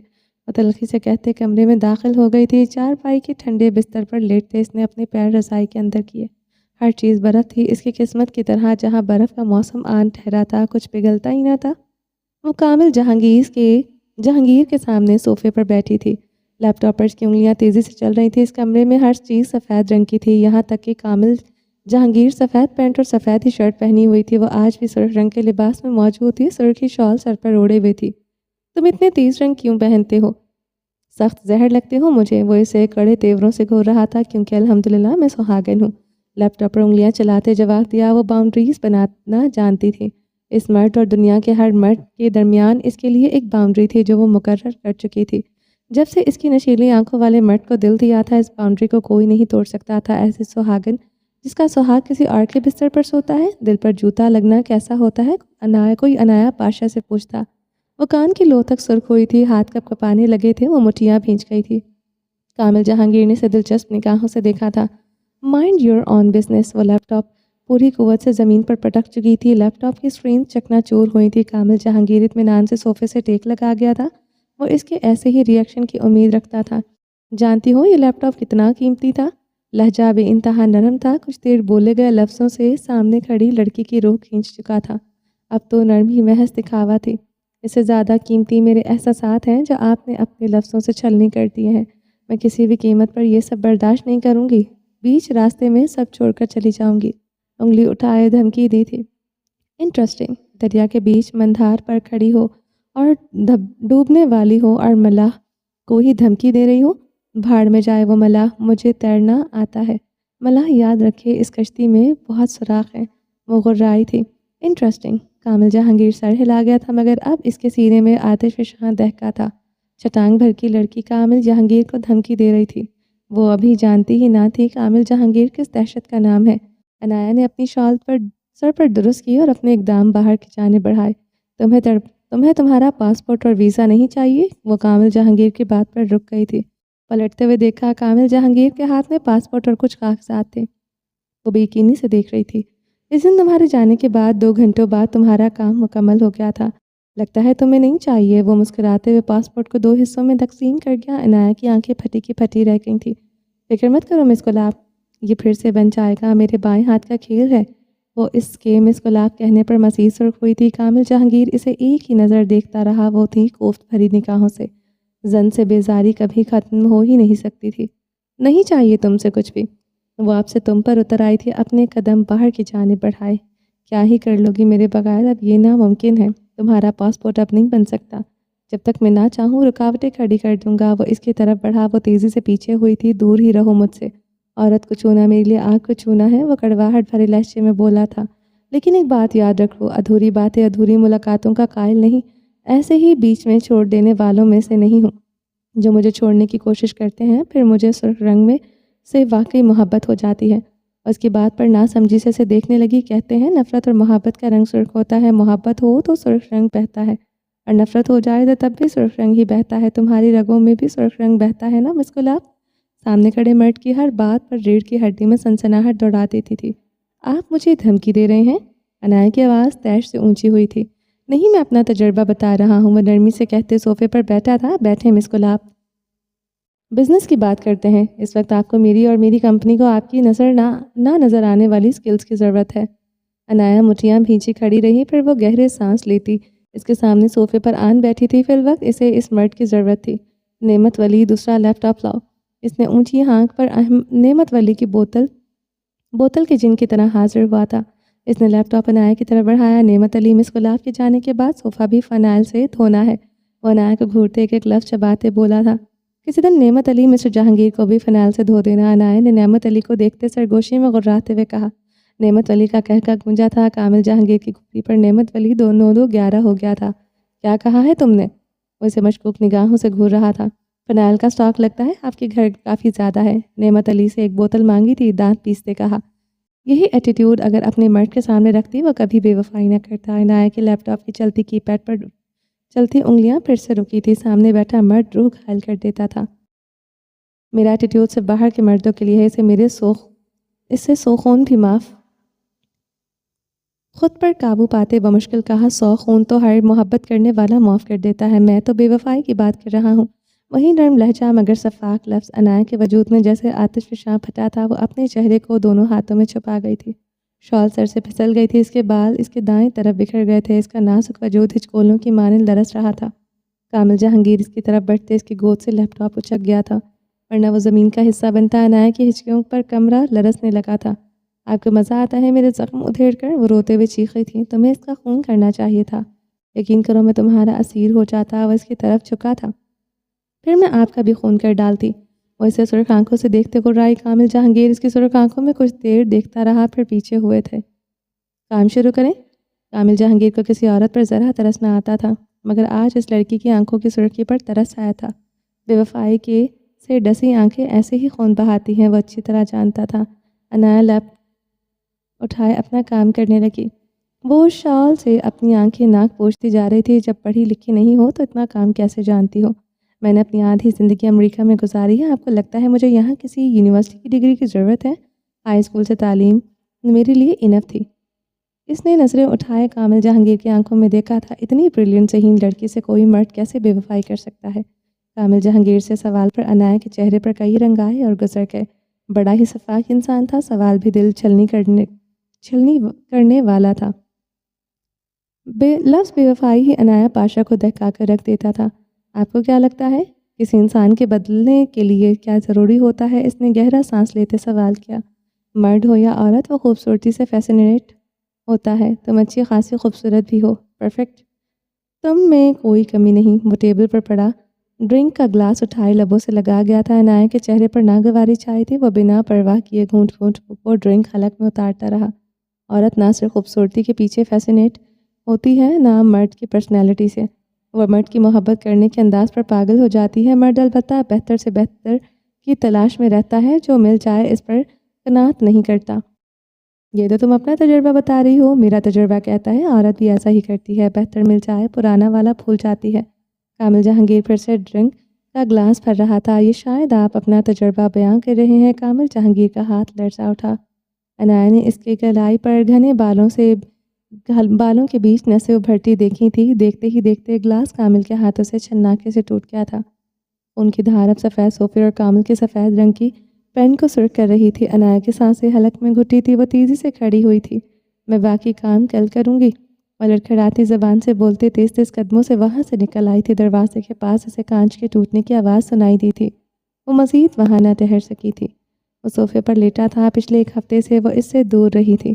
وہ تلخی سے کہتے کمرے میں داخل ہو گئی تھی۔ چارپائی کے ٹھنڈے بستر پر لیٹتے اس نے اپنے پیر رضائی کے اندر کیے۔ ہر چیز برف تھی اس کی قسمت کی طرح۔ جہاں برف کا موسم آن ٹھہرا تھا، کچھ پگھلتا ہی نہ تھا۔ وہ کامل جہانگیر کے سامنے صوفے پر بیٹھی تھی۔ لیپ ٹاپ پر اس کی انگلیاں تیزی سے چل رہی تھیں۔ اس کمرے میں ہر چیز سفید رنگ کی تھی، یہاں تک کہ کامل جہانگیر سفید پینٹ اور سفید ہی شرٹ پہنی ہوئی تھی۔ وہ آج بھی سرخ رنگ کے لباس میں موجود تھی، سرخ ہی شال سر پر اوڑے ہوئے تھی۔ تم اتنے تیز رنگ کیوں پہنتے ہو؟ سخت زہر لگتے ہو مجھے؟ وہ اسے کڑے تیوروں سے گھور رہا تھا، کیونکہ الحمدللہ میں سہاگن ہوں۔ لیپ ٹاپ پر انگلیاں چلاتے جواب دیا۔ وہ باؤنڈریز بنانا جانتی تھی۔ اس مرد اور دنیا کے ہر مرد کے درمیان اس کے لیے ایک باؤنڈری تھی جو وہ مقرر کر چکی تھی۔ جب سے اس کی نشیلی آنکھوں والے مرد کو دل دیا تھا، اس باؤنڈری کو کوئی نہیں توڑ سکتا تھا۔ ایسے سہاگن جس کا سہاگ کسی اور کے بستر پر سوتا ہے، دل پر جوتا لگنا کیسا ہوتا ہے؟ کوئی عنایا پاشا سے پوچھتا۔ وہ کان کی لو تک سرخ ہوئی تھی، ہاتھ کپ کپانے لگے تھے، وہ مٹھیاں بھینچ گئی تھی۔ کامل جہانگیر نے اسے دلچسپ نگاہوں سے دیکھا تھا۔ Mind your own business. وہ لیپ ٹاپ پوری قوت سے زمین پر پٹک چکی تھی، لیپ ٹاپ کی اسکرین چکنا چور ہوئی تھی۔ کامل جہانگیر اطمینان سے صوفے سے ٹیک لگا گیا تھا، وہ اس کے ایسے ہی ری ایکشن کی امید رکھتا تھا۔ جانتی ہو یہ لیپ ٹاپ کتنا قیمتی تھا؟ لہجہ بے انتہا نرم تھا، کچھ دیر بولے گئے لفظوں سے سامنے کھڑی لڑکی کی روح کھینچ چکا تھا۔ اب تو نرم ہی محض دکھاوا تھی۔ اس سے زیادہ قیمتی میرے احساسات ہیں جو آپ نے اپنے لفظوں سے چھلنی کر دیے ہیں۔ میں کسی بھی قیمت پر یہ سب برداشت نہیں کروں گی، بیچ راستے میں سب چھوڑ کر چلی جاؤں گی۔ انگلی اٹھائے دھمکی دی تھی۔ انٹرسٹنگ، دریا کے بیچ مندھار پر کھڑی ہو اور ڈوبنے والی ہو اور ملاح کو ہی دھمکی دے رہی ہو۔ بھاڑ میں جائے وہ ملاح، مجھے تیرنا آتا ہے۔ ملاح یاد رکھے اس کشتی میں بہت سوراخ ہیں، وہ غرائی تھی۔ انٹرسٹنگ، کامل جہانگیر سر ہلا گیا تھا مگر اب اس کے سینے میں آتش فشاں دہکا تھا۔ چٹانگ بھر کی لڑکی کامل جہانگیر کو دھمکی دے رہی تھی۔ وہ ابھی جانتی ہی نہ تھی کامل جہانگیر کس دہشت کا نام ہے۔ عنایہ نے اپنی شال پر سر پر درست کی اور اپنے اقدام باہر کی جانب بڑھائے۔ تمہیں تمہارا پاسپورٹ اور ویزا نہیں چاہیے؟ وہ کامل جہانگیر کی بات پر رک گئی تھی۔ پلٹتے ہوئے دیکھا، کامل جہانگیر کے ہاتھ میں پاسپورٹ اور کچھ کاغذات تھے۔ وہ بے یقینی سے دیکھ رہی تھی۔ اس دن تمہارے جانے کے بعد 2 گھنٹوں بعد تمہارا کام مکمل ہو گیا تھا۔ لگتا ہے تمہیں نہیں چاہیے۔ وہ مسکراتے ہوئے پاسپورٹ کو 2 حصوں میں تقسیم کر گیا۔ عنایہ کی آنکھیں پھٹی کی پھٹی رہ گئی تھیں۔ فکر مت کرو مس گلاب، یہ پھر سے بن جائے گا، میرے بائیں ہاتھ کا کھیل ہے۔ وہ اس کے مس گلاب کہنے پر مزید سرخ ہوئی تھی۔ کامل جہانگیر اسے ایک ہی نظر دیکھتا رہا، وہ تھی کوفت بھری نگاہوں سے۔ زن سے بیزاری کبھی ختم ہو ہی نہیں سکتی تھی۔ نہیں چاہیے تم سے کچھ بھی۔ وہ آپ سے تم پر اتر آئی تھی، اپنے قدم باہر کی جانب بڑھائے۔ کیا ہی کر لوگی میرے بغیر؟ اب یہ ناممکن ہے، تمہارا پاسپورٹ اب نہیں بن سکتا۔ جب تک میں نہ چاہوں رکاوٹیں کھڑی کر دوں گا۔ وہ اس کی طرف بڑھا، وہ تیزی سے پیچھے ہوئی تھی۔ دور ہی رہو مجھ سے، عورت کو چھونا میرے لیے آگ کو چھونا ہے، وہ کڑواہٹ بھرے لہجے میں بولا تھا۔ لیکن ایک بات یاد رکھو، ادھوری باتیں ادھوری ملاقاتوں کا قائل نہیں، ایسے ہی بیچ میں چھوڑ دینے والوں میں سے نہیں ہوں جو مجھے چھوڑنے کی کوشش کرتے ہیں۔ پھر مجھے سرخ رنگ میں سے واقعی محبت ہو جاتی ہے۔ اس کی بات پر ناسمجھی سے دیکھنے لگی۔ کہتے ہیں نفرت اور محبت کا رنگ سرخ ہوتا ہے، محبت ہو تو سرخ رنگ بہتا ہے، اور نفرت ہو جائے تو تب بھی سرخ رنگ ہی بہتا ہے۔ تمہاری رگوں میں بھی سرخ رنگ بہتا ہے نا مس گلاب؟ سامنے کھڑے مرد کی ہر بات پر ریڑھ کی ہڈی میں سنسناہٹ دوڑا دیتی تھی۔ آپ مجھے دھمکی دے رہے ہیں؟ عنایہ کی آواز تیش سے اونچی ہوئی تھی۔ نہیں، میں اپنا تجربہ بتا رہا ہوں، وہ نرمی سے کہتے صوفے پر بیٹھا تھا۔ بیٹھے مس گلاب، بزنس کی بات کرتے ہیں۔ اس وقت آپ کو میری اور میری کمپنی کو آپ کی نہ نظر آنے والی سکلز کی ضرورت ہے۔ عنایہ مٹھیاں بھینچی کھڑی رہی، پھر وہ گہرے سانس لیتی۔ اس کے سامنے صوفے پر آن بیٹھی تھی۔ فی الوقت اسے اس مرد کی ضرورت تھی۔ نعمت ولی، دوسرا لیپ ٹاپ لاؤ۔ اس نے اونچی ہانک پر نعمت ولی کی بوتل کے جن کی طرح حاضر ہوا تھا۔ اس نے لیپ ٹاپ عنایہ کی طرف بڑھایا۔ نعمت علی، مس گلاب کے جانے کے بعد صوفہ بھی فنائل سے دھونا ہے۔ وہ عنایہ کو گھورتے ایک ایک لفظ چباتے بولا تھا۔ کسی دن نعمت علی مسٹر جہانگیر کو بھی فنائل سے دھو دینا۔ عنایہ نے نعمت علی کو دیکھتے سرگوشی میں غراتے ہوئے کہا۔ نعمت ولی کا کہکا گونجا تھا۔ کامل جہانگیر کی گھوڑی پر نعمت ولی 9-2-11 ہو گیا تھا۔ کیا کہا ہے تم نے؟ وہ اسے مشکوک نگاہوں سے گھور رہا تھا۔ فنائل کا سٹاک لگتا ہے آپ کے گھر کافی زیادہ ہے۔ نعمت علی سے ایک بوتل مانگی تھی، دانت پیستے کہا۔ یہی ایٹیٹیوڈ اگر اپنے مرد کے سامنے رکھتی وہ کبھی بے وفائی نہ کرتا۔ عنایہ کے لیپ ٹاپ کی چلتی کی پیڈ پر چلتی انگلیاں پھر سے رکی تھی۔ سامنے بیٹھا مرد روح گھائل کر دیتا تھا۔ میرا ایٹیٹیوڈ صرف باہر کے مردوں کے لیے ہے، اس سے سوخون بھی معاف۔ خود پر قابو پاتے بمشکل کہا، 100 خون تو ہر محبت کرنے والا معاف کر دیتا ہے، میں تو بے وفائی کی بات کر رہا ہوں۔ وہی نرم لہجہ مگر شفاف لفظ۔ عنایہ کے وجود میں جیسے آتش فشاں پھٹا تھا، وہ اپنے چہرے کو دونوں ہاتھوں میں چھپا گئی تھی۔ شال سر سے پھسل گئی تھی، اس کے بال اس کے دائیں طرف بکھر گئے تھے، اس کا نازک وجود ہچکولوں کی مانند لرز رہا تھا۔ کامل جہانگیر اس کی طرف بڑھتے اس کی گود سے لیپ ٹاپ اچک گیا تھا، ورنہ وہ زمین کا حصہ بنتا۔ عنایہ کی ہچکیوں پر کمرہ لرزنے لگا تھا۔ آپ کو مزہ آتا ہے میرے زخم ادھیڑ کر؟ وہ روتے ہوئے چیخی تھی۔ تمہیں اس کا خون کرنا چاہیے تھا، یقین کرو میں تمہارا اسیر ہو جاتا۔ وہ اس کی طرف جھکا تھا۔ پھر میں آپ کا بھی خون کر ڈالتی۔ وہ اسے سرخ آنکھوں سے دیکھتے گرائی۔ کامل جہانگیر اس کی سرخ آنکھوں میں کچھ دیر دیکھتا رہا، پھر پیچھے ہوئے تھے۔ کام شروع کریں؟ کامل جہانگیر کو کسی عورت پر ذرا ترس نہ آتا تھا، مگر آج اس لڑکی کی آنکھوں کی سرخی پر ترس آیا تھا۔ بے وفائی کے سے ڈسی آنکھیں ایسے ہی خون بہاتی ہیں، وہ اچھی طرح جانتا تھا۔ عنایہ لیپ اٹھائے اپنا کام کرنے لگی۔ وہ شال سے اپنی آنکھیں ناک پوچھتی جا رہی تھی، جب پڑھی لکھی نہیں ہو تو اتنا کام کیسے جانتی ہو؟ میں نے اپنی آدھی زندگی امریکہ میں گزاری ہے، آپ کو لگتا ہے مجھے یہاں کسی یونیورسٹی کی ڈگری کی ضرورت ہے؟ ہائی اسکول سے تعلیم میرے لیے انف تھی۔ اس نے نظریں اٹھائے کامل جہانگیر کی آنکھوں میں دیکھا تھا، اتنی بریلینٹ ذہین لڑکی سے کوئی مرد کیسے بے وفائی کر سکتا ہے؟ کامل جہانگیر سے سوال پر عنایت کے چہرے پر کئی رنگ آئے اور گزر گئے۔ بڑا ہی شفاف انسان تھا، سوال بھی دل چھلنی کرنے والا تھا۔ لفظ بے وفائی ہی عنایت پاشا کو دہکا کر رکھ دیتا تھا۔ آپ کو کیا لگتا ہے کسی انسان کے بدلنے کے لیے کیا ضروری ہوتا ہے؟ اس نے گہرا سانس لیتے سوال کیا۔ مرد ہو یا عورت، وہ خوبصورتی سے فیسنیٹ ہوتا ہے۔ تم اچھی خاصی خوبصورت بھی ہو، پرفیکٹ، تم میں کوئی کمی نہیں۔ وہ ٹیبل پر پڑا ڈرنک کا گلاس اٹھائے لبوں سے لگا گیا تھا۔ عنایت کے چہرے پر ناگواری چھائی تھی، وہ بنا پرواہ کیے گھونٹ گھونٹ وہ ڈرنک حلق میں اتارتا رہا۔ عورت نہ صرف خوبصورتی کے پیچھے فیسنیٹ ہوتی ہے، نہ مرد کی پرسنالٹی سے۔ وہ مرد کی محبت کرنے کے انداز پر پاگل ہو جاتی ہے۔ مرد البتہ بہتر سے بہتر کی تلاش میں رہتا ہے، جو مل جائے اس پر قناعت نہیں کرتا۔ یہ تو تم اپنا تجربہ بتا رہی ہو، میرا تجربہ کہتا ہے عورت بھی ایسا ہی کرتی ہے، بہتر مل جائے پرانا والا بھول جاتی ہے۔ کامل جہانگیر پھر سے ڈرنک کا گلاس بھر رہا تھا۔ یہ شاید آپ اپنا تجربہ بیان کر رہے ہیں؟ کامل جہانگیر کا ہاتھ لرزا اٹھا۔ عنایت نے اس کی کلائی پر گھنے بالوں کے بیچ نسیں ابھرتی دیکھی تھی۔ دیکھتے ہی دیکھتے گلاس کامل کے ہاتھوں سے چھناکے سے ٹوٹ گیا تھا۔ ان کی دھار اب سفید صوفے اور کامل کے سفید رنگ کی پین کو سرخ کر رہی تھی۔ عنایت کی سانسیں حلق میں گھٹی تھی، وہ تیزی سے کھڑی ہوئی تھی۔ میں باقی کام کل کروں گی، اور لڑکھڑاتی زبان سے بولتے تیز تیز قدموں سے وہاں سے نکل آئی تھی۔ دروازے کے پاس اسے کانچ کے ٹوٹنے کی آواز سنائی دی تھی۔ وہ مزید وہاں نہ ٹھہر سکی تھی۔ وہ صوفے پر لیٹا تھا، پچھلے ایک ہفتے سے وہ اس سے دور رہی تھی،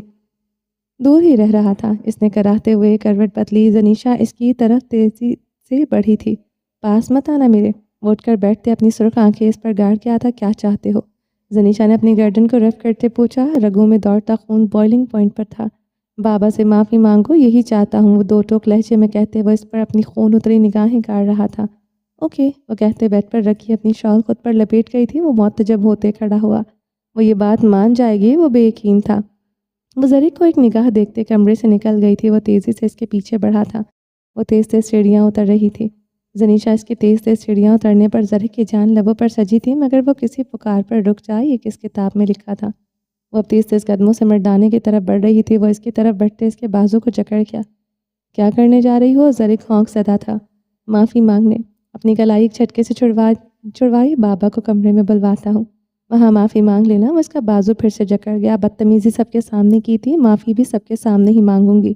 دور ہی رہ رہا تھا۔ اس نے کراہتے ہوئے کروٹ بدلی۔ زنیشا اس کی طرف تیزی سے بڑھی تھی۔ پاس مت آنا میرے۔ وہ اٹھ کر بیٹھتے اپنی سرخ آنکھیں اس پر گاڑ کیا تھا۔ کیا چاہتے ہو؟ زنیشا نے اپنی گردن کو رف کرتے پوچھا۔ رگوں میں دوڑتا خون بوائلنگ پوائنٹ پر تھا۔ بابا سے معافی مانگو، یہی چاہتا ہوں، وہ دو ٹوک لہجے میں کہتے وہ اس پر اپنی خون اتری نگاہیں گاڑ رہا تھا۔ اوکے، وہ کہتے بیڈ پر رکھی اپنی شال خود پر لپیٹ گئی تھی۔ وہ معتجب ہوتے کھڑا ہوا۔ وہ یہ بات مان جائے گی؟ وہ بے یقین تھا۔ وہ زریق کو ایک نگاہ دیکھتے کمرے سے نکل گئی تھی۔ وہ تیزی سے اس کے پیچھے بڑھا تھا۔ وہ تیز تیز سیڑھیاں اتر رہی تھی۔ زنیشا اس کی تیز تیز سیڑھیاں اترنے پر زریق کی جان لبوں پر سجی تھی، مگر وہ کسی پکار پر رک جائے یہ کس کتاب میں لکھا تھا؟ وہ اب تیز تیز قدموں سے مردانے کی طرف بڑھ رہی تھی۔ وہ اس کی طرف بڑھتے اس کے بازو کو جکڑ گیا۔ کیا کرنے جا رہی ہو؟ زریق ہونک زدہ تھا۔ معافی مانگنے۔ اپنی کلائی ایک جھٹکے سے چھڑوائی۔ بابا کو کمرے میں بلواتا ہوں، وہاں معافی مانگ لینا۔ وہ اس کا بازو پھر سے جکڑ گیا۔ بدتمیزی سب کے سامنے کی تھی، معافی بھی سب کے سامنے ہی مانگوں گی۔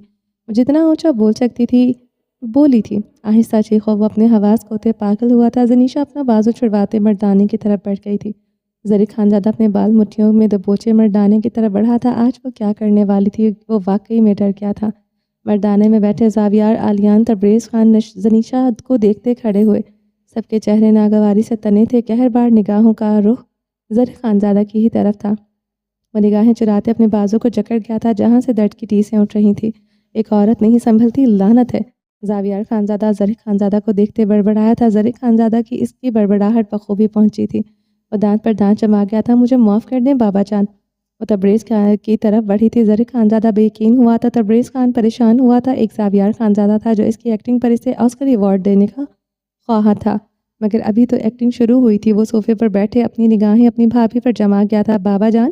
وہ جتنا اونچا بول سکتی تھی بولی تھی۔ آہستہ چیخو، وہ اپنے حواس کھوتے پاگل ہوا تھا۔ زنیشا اپنا بازو چھڑواتے مردانے کی طرف بڑھ گئی تھی۔ زریق خانزادہ اپنے بال مٹھیوں میں دبوچے مردانے کی طرف بڑھا تھا۔ آج وہ کیا کرنے والی تھی؟ وہ واقعی میں ڈر گیا تھا۔ مردانے میں بیٹھے زاویار، آلیان، تبریز خان زنیشا کو دیکھتے کھڑے ہوئے۔ سب کے چہرے ناگواری سے تنے تھے۔ قہربار نگاہوں کا رخ زریق خانزادہ کی ہی طرف تھا۔ وہ نگاہیں چراتے اپنے بازو کو جکڑ گیا تھا جہاں سے درد کی ٹیسیں اٹھ رہی تھی۔ ایک عورت نہیں سنبھلتی، لعنت ہے۔ زاویار خانزادہ زریق خانزادہ کو دیکھتے بڑبڑایا تھا۔ زریق خانزادہ کی اس کی بڑبڑاہٹ بخوبی پہنچی تھی۔ وہ دانت پر دانت جما گیا تھا۔ مجھے معاف کر دیں بابا جان۔ وہ تبریز کی طرف بڑھی تھی۔ زریق خانزادہ بے یقین ہوا تھا۔ تبریز خان پریشان ہوا تھا۔ ایک زاویار خانزادہ تھا جو اس کی ایکٹنگ پر اسے آسکر ایوارڈ دینے کا خواہاں تھا، مگر ابھی تو ایکٹنگ شروع ہوئی تھی۔ وہ صوفے پر بیٹھے اپنی نگاہیں اپنی بھابھی پر جما گیا تھا۔ بابا جان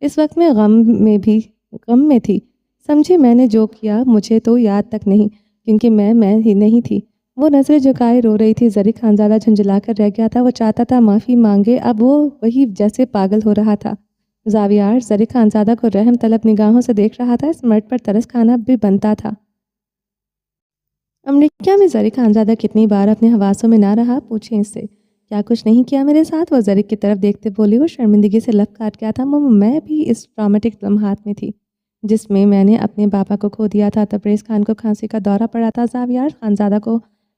اس وقت میں غم میں تھی، سمجھے میں نے جو کیا مجھے تو یاد تک نہیں، کیونکہ میں ہی نہیں تھی۔ وہ نظریں جھکائے رو رہی تھی۔ زریق خانزادہ جھنجھلا کر رہ گیا تھا۔ وہ چاہتا تھا معافی مانگے، اب وہ وہی جیسے پاگل ہو رہا تھا۔ زاویار زریق خانزادہ کو رحم طلب نگاہوں سے دیکھ رہا تھا۔ اس مرد پر ترس کھانا بھی بنتا تھا۔ امریکہ میں زریق خانزادہ کتنی بار اپنے حواسوں میں نہ رہا؟ پوچھیں اس سے، کیا کچھ نہیں کیا میرے ساتھ؟ وہ زریق کی طرف دیکھتے بولی۔ وہ شرمندگی سے لب کاٹ گیا تھا۔ میں بھی اس ٹرامیٹک لمحات میں تھی جس میں نے اپنے بابا کو کھو دیا تھا۔ تبریز خان کو کھانسی کا دورہ پڑا تھا، زاویار خانزادہ کو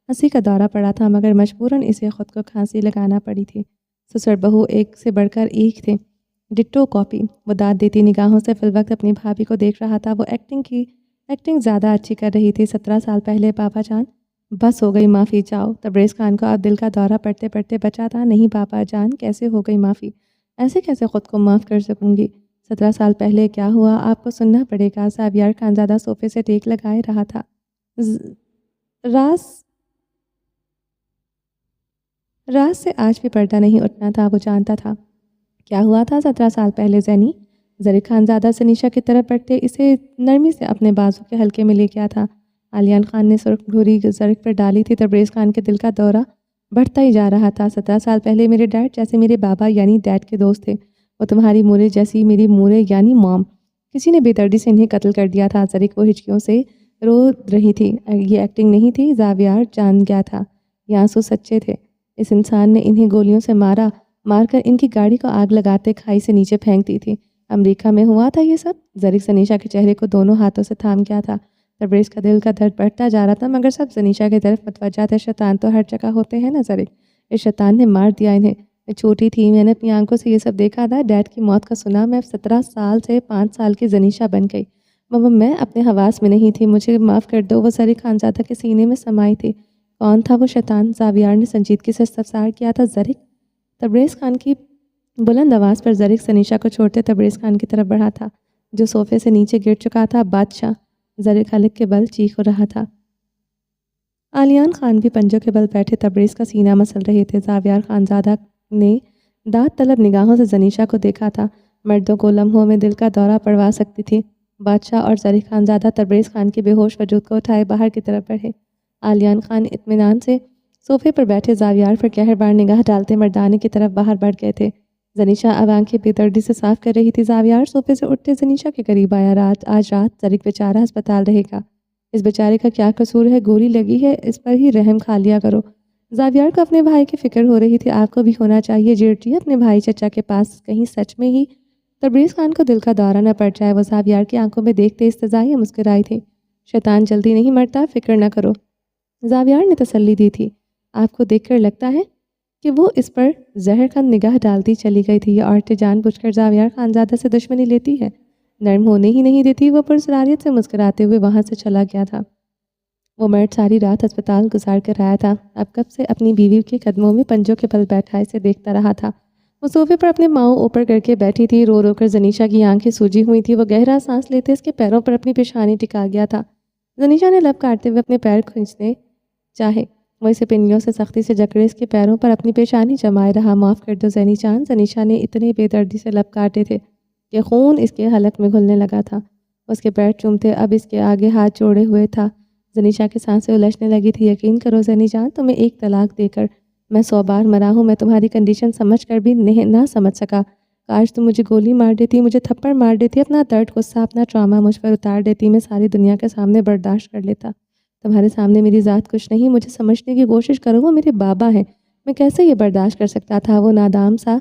ہنسی کا دورہ پڑا تھا، مگر مجبوراً اسے خود کو کھانسی لگانا پڑی تھی۔ سسر بہو ایک سے بڑھ کر ایک تھے، ڈٹو کاپی۔ وہ داد دیتی نگاہوں سے فی الوقت اپنی بھابھی کو دیکھ رہا تھا۔ وہ ایکٹنگ زیادہ اچھی کر رہی تھی۔ 17 سال پہلے بابا جان، بس ہو گئی معافی، جاؤ۔ تبریز خان کو اب دل کا دورہ پڑتے پڑتے بچا تھا۔ نہیں بابا جان، کیسے ہو گئی معافی؟ ایسے کیسے خود کو معاف کر سکوں گی؟ 17 سال پہلے کیا ہوا آپ کو سننا پڑے گا۔ زاویار خانزادہ صوفے سے ٹیک لگائے رہا تھا۔ راز سے آج بھی پردہ نہیں اٹھنا تھا، وہ جانتا تھا کیا ہوا تھا 17 سال پہلے۔ زینی زرق خانزادہ سنیشا کی طرف بڑھتے اسے نرمی سے اپنے بازو کے حلقے میں لے گیا تھا۔ علیان خان نے سرخ گھوری زرق پر ڈالی تھی۔ تبریز خان کے دل کا دورہ بڑھتا ہی جا رہا تھا۔ 17 سال پہلے میرے ڈیڈ جیسے میرے بابا یعنی ڈیڈ کے دوست تھے، وہ تمہاری مورے جیسی میری مورے یعنی موم، کسی نے بے دردی سے انہیں قتل کر دیا تھا۔ زرق وہ ہچکیوں سے رو رہی تھی۔ یہ ایکٹنگ نہیں تھی، زاویار جان گیا تھا یہ آنسو سچے تھے۔ اس انسان نے انہیں گولیوں سے مار کر ان کی گاڑی کو آگ لگاتے کھائی سے نیچے پھینک دی تھی۔ امریکہ میں ہوا تھا یہ سب۔ زرق سنیشا کے چہرے کو دونوں ہاتھوں سے تھام گیا تھا۔ تبریز کا دل کا درد بڑھتا جا رہا تھا، مگر سب سنیشا کی طرف متوجہ تھے۔ شیطان تو ہر جگہ ہوتے ہیں نا زرق، اس شیطان نے مار دیا انہیں۔ میں چھوٹی تھی، میں نے اپنی آنکھوں سے یہ سب دیکھا تھا۔ ڈیڈ کی موت کا سنا، میں 17 سال سے 5 سال کی زنیشا بن گئی۔ ماما میں اپنے حواس میں نہیں تھی، مجھے معاف کر دو۔ وہ زرق خانزادہ کے سینے میں سمائی تھی۔ کون تھا وہ شیطان؟ زاویار نے سنجیدگی سے استفسار کیا تھا۔ زرق؟ تبریز خان کی بلند آواز پر زرق سنیشا کو چھوڑتے تبریز خان کی طرف بڑھا تھا، جو صوفے سے نیچے گر چکا تھا۔ بادشاہ! زرق حلق کے بل چیخ رہا تھا۔ علیان خان بھی پنجوں کے بل بیٹھے تبریز کا سینہ مسل رہے تھے۔ زاویار خانزادہ نے داد طلب نگاہوں سے زنیشا کو دیکھا تھا۔ مردوں کو لمحوں میں دل کا دورہ پڑوا سکتی تھی۔ بادشاہ اور زرق خانزادہ تبریز خان کے بے ہوش وجود کو اٹھائے باہر کی طرف بڑھے۔ علیان خان اطمینان سے صوفے پر بیٹھے زاویار پر قہربار نگاہ ڈالتے مردانے کی طرف باہر بڑھ گئے تھے۔ زنیشا اب آنکھیں بے دردی سے صاف کر رہی تھی۔ زاویار صوفے سے اٹھتے زنیشا کے قریب آیا۔ آج رات زرق بیچارہ ہسپتال رہے گا۔ اس بیچارے کا کیا قصور ہے؟ گولی لگی ہے، اس پر ہی رحم کھا لیا کرو۔ زاویار کو اپنے بھائی کی فکر ہو رہی تھی۔ آپ کو بھی ہونا چاہیے جیٹ جی، اپنے بھائی چچا کے پاس کہیں سچ میں ہی تبریز خان کو دل کا دورہ نہ پڑ جائے۔ وہ زاویار کی آنکھوں میں دیکھتے استضائی مسکرائی تھی۔ شیطان جلدی نہیں مرتا، فکر نہ کرو، زاویار نے تسلی دی تھی۔ آپ کو دیکھ کر لگتا ہے کہ وہ اس پر زہر خند نگاہ ڈالتی چلی گئی تھی۔ یہ عورتیں جان بوجھ کر زاویار خانزادہ سے دشمنی لیتی ہے، نرم ہونے ہی نہیں دیتی۔ وہ پرسراریت سے مسکراتے ہوئے وہاں سے چلا گیا تھا۔ وہ مرد ساری رات ہسپتال گزار کر آیا تھا، اب کب سے اپنی بیوی کے قدموں میں پنجوں کے بل بیٹھا اسے دیکھتا رہا تھا۔ وہ صوفے پر اپنے پاؤں اوپر کر کے بیٹھی تھی، رو رو کر زنیشا کی آنکھیں سوجی ہوئی تھی۔ وہ گہرا سانس لیتے اس کے پیروں پر اپنی پیشانی ٹکا گیا تھا۔ زنیشا نے لب کاٹتے ہوئے اپنے پیر کھینچنے چاہے، وہ اسے پنیوں سے سختی سے جکڑے اس کے پیروں پر اپنی پیشانی جمائے رہا۔ معاف کر دو زینی جان۔ زنیشا نے اتنے بے دردی سے لب کاٹے تھے کہ خون اس کے حلق میں گھلنے لگا تھا۔ اس کے پیر چومتے اب اس کے آگے ہاتھ جوڑے ہوئے تھا۔ زنیشا کی سانسیں الجھنے لگی تھی۔ یقین کرو زینی جان، تمہیں ایک طلاق دے کر میں 100 بار مرا ہوں۔ میں تمہاری کنڈیشن سمجھ کر بھی نہ سمجھ سکا۔ کاش تم مجھے گولی مار دیتی، مجھے تھپڑ مار دیتی، اپنا درد غصہ اپنا ٹراما مجھ پر اتار دیتی، میں ساری دنیا کے سامنے برداشت کر لیتا۔ تمہارے سامنے میری ذات کچھ نہیں، مجھے سمجھنے کی کوشش کرو، وہ میرے بابا ہیں، میں کیسے یہ برداشت کر سکتا تھا؟ وہ نادام سا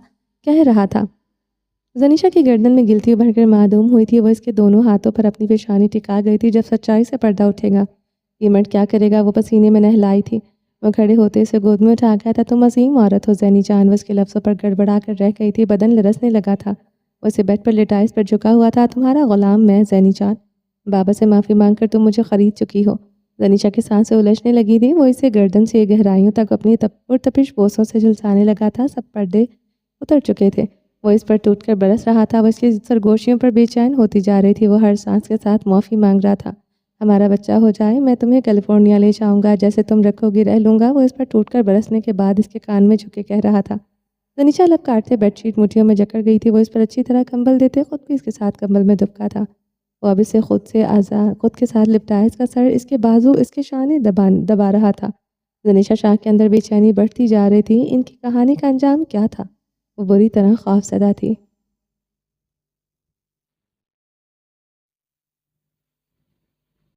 کہہ رہا تھا۔ زنیشا کی گردن میں گلتی ابھر کر معدوم ہوئی تھی۔ وہ اس کے دونوں ہاتھوں پر اپنی پیشانی ٹکا گئی تھی۔ جب سچائی سے پردہ اٹھے گا یہ مرد کیا کرے گا؟ وہ پسینے میں نہلائی تھی۔ وہ کھڑے ہوتے اسے گود میں اٹھا گیا تھا۔ تم عظیم عورت ہو زینی جان۔ وہ اس کے لفظوں پر گڑبڑا کر رہ گئی تھی، بدن لرزنے لگا تھا۔ وہ اسے بیڈ پر لٹائے اس پر جھکا ہوا تھا۔ تمہارا غلام میں زینی جان، بابا سے معافی مانگ کر تم مجھے خرید چکی ہو۔ زنیشا کی سانسیں الجھنے لگی تھی۔ وہ اسے گردن سے گہرائیوں تک اپنی پرتپش بوسوں سے جھلسانے لگا تھا۔ سب پردے اتر چکے تھے۔ وہ اس پر ٹوٹ کر برس رہا تھا۔ وہ اس کی سرگوشیوں پر بے چین ہوتی جا رہی تھی۔ وہ ہر سانس کے ساتھ معافی مانگ رہا تھا۔ ہمارا بچہ ہو جائے، میں تمہیں کیلیفورنیا لے جاؤں گا، جیسے تم رکھو گی رہ لوں گا۔ وہ اس پر ٹوٹ کر برسنے کے بعد اس کے کان میں جھکے کہہ رہا تھا۔ زنیشا لب کاٹتے بیڈ شیٹ مٹھیوں میں جکڑ گئی تھی۔ وہ اس پر اچھی طرح کمبل دیتے، خود بھی اس کے ساتھ کمبل میں دبکا تھا۔ وہ اب اسے خود کے ساتھ لپٹائے، اس کا سر، اس کے بازو، اس کے شانے دبا رہا تھا۔ زنیشا شاہ کے اندر بے چینی بڑھتی جا رہی تھی۔ ان کی کہانی کا انجام کیا تھا؟ وہ بری طرح خوف زدہ تھی۔